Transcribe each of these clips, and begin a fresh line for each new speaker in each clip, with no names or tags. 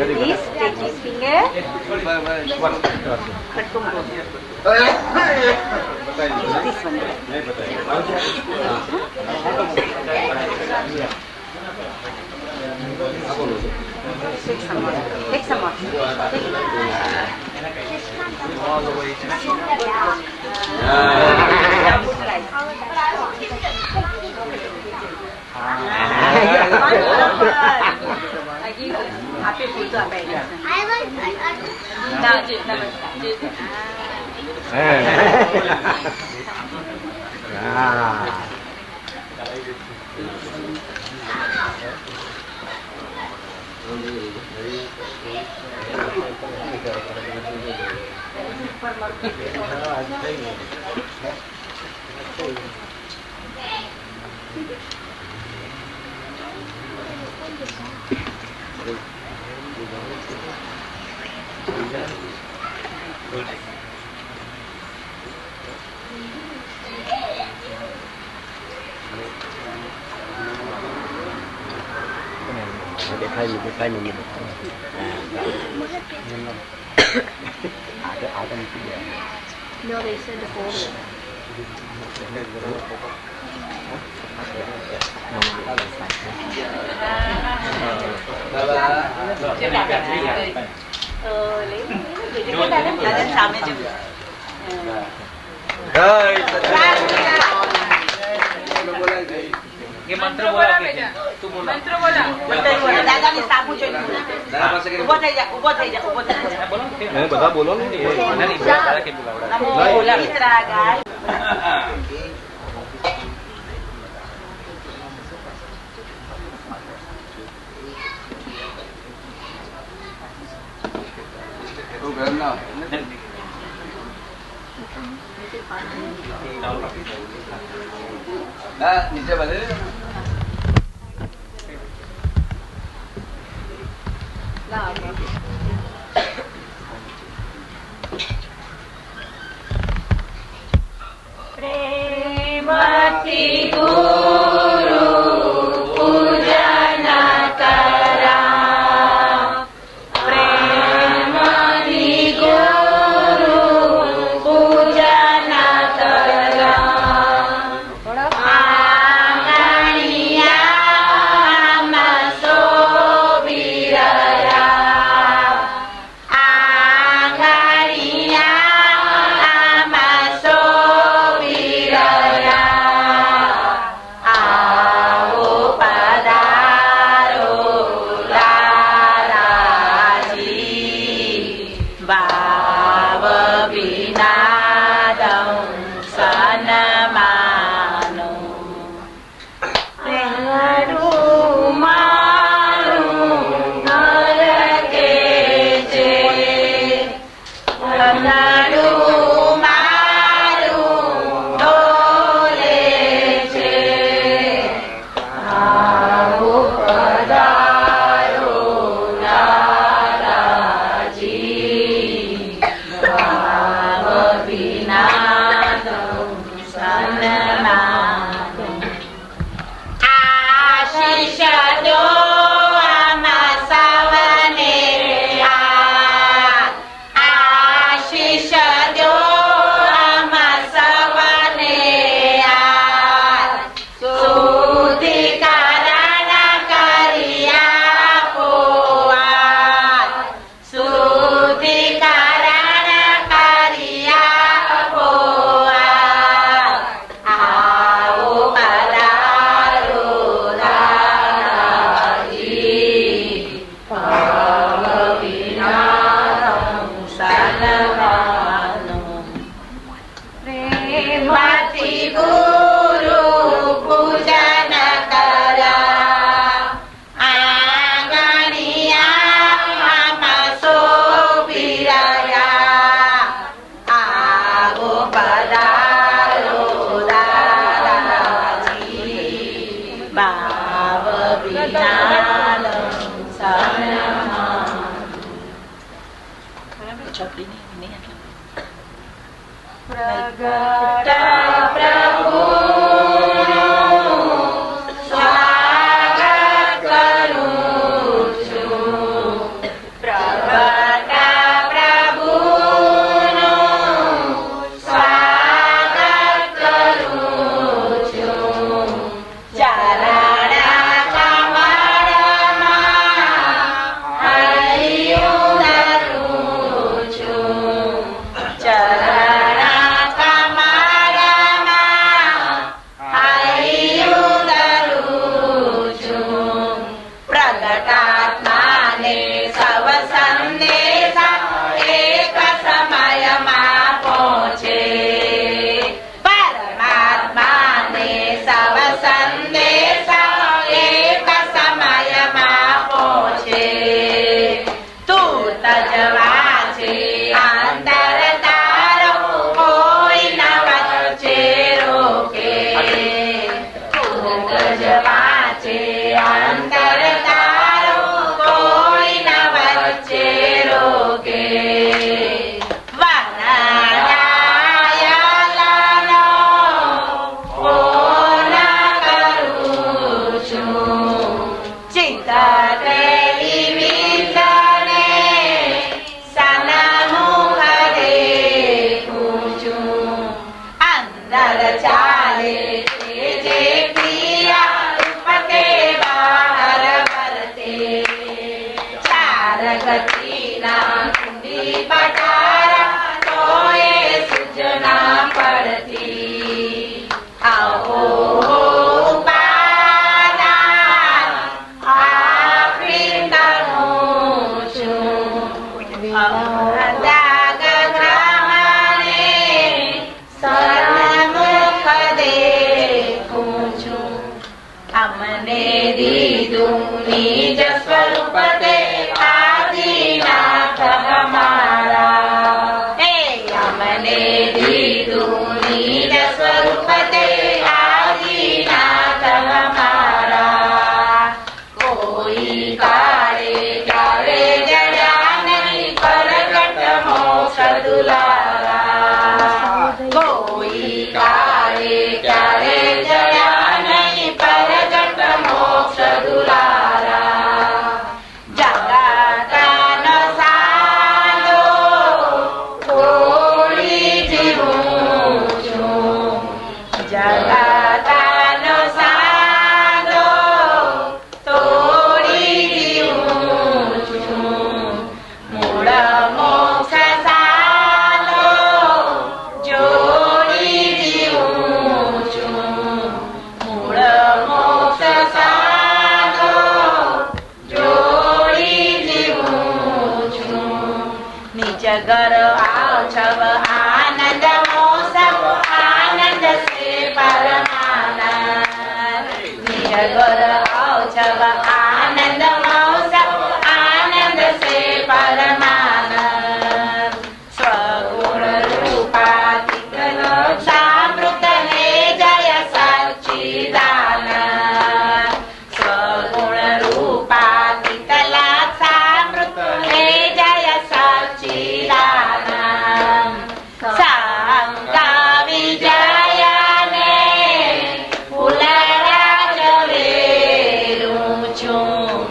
This, take his finger. This one. Take some more. Take some more. All the way. Happy food up there. I like now do Cái mình nhìn No, they said the folder.
ये मंत्र बोला तू बोला मंत्र बोला
दादा ने साबु चाहिए ऊपर થઈ જા બોલો
मैं बता बोलो नहीं दादा के बोला
बोला मित्रा गाय
तो घर ना नीचे बदले
प्रेमति गुरु पूजन करा प्रेमति गुरु पूजन करा आंगणिया मसो बिरया आंगणिया मसो बिरया आओ पधारो लालाजी भाव विनादं सनमानो भाव ચોપડી નહીં
પ્રગટ પ્રભુ સ્વાગત કરું છું. પ્રગટ પ્રભુનું સ્વાગત કરું છું. ચરણ કમળમાં હૈયું ધરું છું. ચરણ કમળમાં હૈયું ધરું છું. પ્રગટાત્માને સવ સંદેશા એક સમયમાં પહોંચે. પરમાત્માને સવ સંદેશા એક સમયમાં પહોંચે. તું તજવા છે અંતર તારો કોઈ ન વચ્ચે રોકે. તું તજવા છે અંતર તારો કોઈ ન વચ્ચે રોકે. વનરાયલનો ફોન કરું છું. ચિત્ત ટેલિવિઝને સન્મુખ દેખું છું. અંદર ચાલે છે જે ક્રિયા રૂપ તે બહાર વર્તે. ચાર ગતિના કુંડી પટારા તોય સૂચના પડતી. આવો ઉપાદાન આપી કરું છું. દાગગ્રહણે સન્મુખ દેખું છું. અમને દીધું નિજ સ્વરૂપ તે આદિનાથ હમારા. હે અમને દીધું નિજ સ્વરૂપ તે આદિનાથ હમારા. કોઈ કાળે ક્યારે જડ્યા નહીં પ્રગટ મોક્ષ દુલારા. કોઈ કાળે ક્યારે જડ્યા નહીં પ્રગટ મોક્ષ દુલારા. જગતનો સાધો થોડી જીવું છું. જગતનો સાધો થોડી જીવું છું. મૂળ મોક્ષ સાધો જોડી જીવું છું. મૂળ મોક્ષ સાધો જોડી જીવું છું. નિજ ઘર આવછવ આનંદ મોસમ આનંદ સે પરમાનંદ. નિજ ઘર આવછવ આનંદ મોસમ આનંદ સે પરમાનંદ. સ્વગુણ રૂપાતીત સામૃત હે જય સચ્ચિદાનંદ. સ્વગુણ રૂપાતીત સામૃત હે જય સચ્ચિદાનંદ. સંગા વિજયને ફૂલરાજ વેરું છું.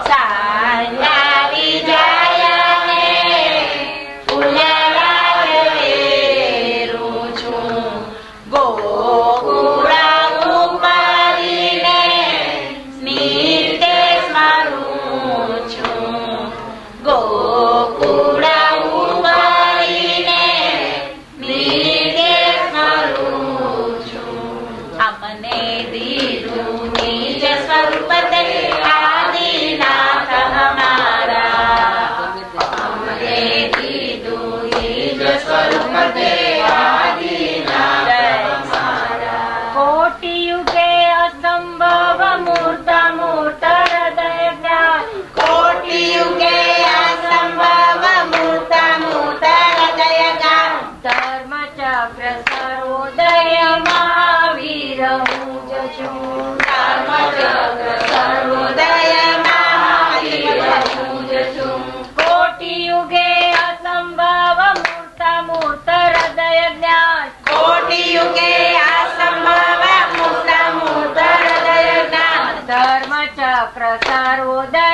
સંગા વિજયને ફૂલરાજ વેરું છું. ગોકુળ ઉપરીને નિત્ય સ્મરું છું. ગોકુળ ઉપરીને નિત્ય સ્મરું છું. અમને દીધું નિજ સ્વરૂપ તે આદિનાથ હમારા. અમને દીધું નિજ સ્વરૂપ તે આદિનાથ હમારા. કોટિ યુગે અસંભવ મૂર્ત મૂર્ત હૃદય જ્ઞાન.
કોટિ યુગે અસંભવ મૂર્ત મૂર્ત હૃદય ગાન.
ધર્મ ચક્ર સર્વોદય મહાવીર હું જ છું.
ધર્મચક્ર સર્વોદય મહાવીર હું જ છું.
કોટિ યુગે અસંભવ સર્વોદય